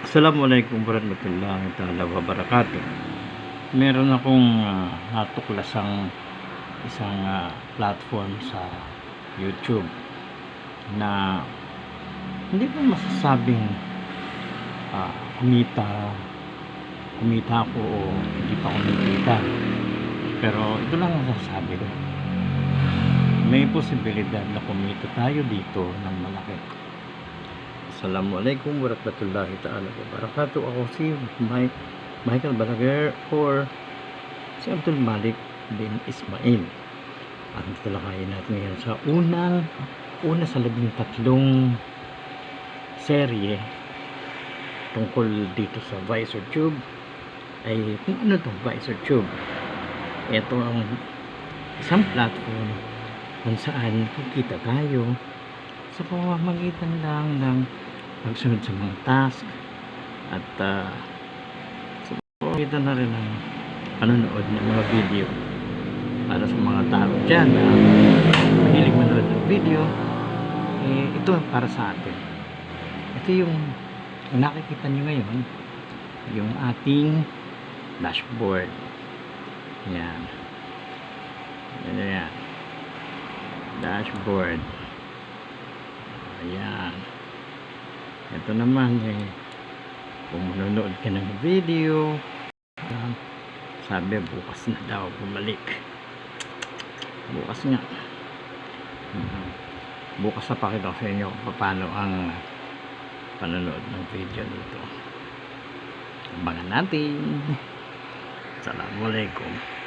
Assalamualaikum warahmatullahi ta'ala wabarakatuh. Meron akong natuklasang isang platform sa YouTube na hindi ko masasabing kumita ako o hindi pa kumikita. Pero ito lang ang masasabi ko. May posibilidad na kumita tayo dito ng malaki. Assalamualaikum warahmatullahi ta'ala wabarakatuh. Ako si Michael Balaguer or si Abdul Malik bin Ismail. At talakayin natin ngayon sa una sa 13 serye tungkol dito sa VisorTube. Ay kung ano itong VisorTube? Ito ang isang platform kung saan kikita tayo sa pamamagitan lang ng pagsunod sa mga task at sa pamamagitan na rin ng panonood ng mga video para sa mga tao dyan na mahilig manood ng video. Ito para sa atin. Ito yung nakikita nyo ngayon, yung ating dashboard. Yan, dashboard. Ayan. Ito naman kung manonood ka ng video, sabi bukas na daw bumalik. Bukas nga. Bukas na pakita ko sa inyo kung paano ang panonood ng video dito. Abangan natin. Assalamualaikum.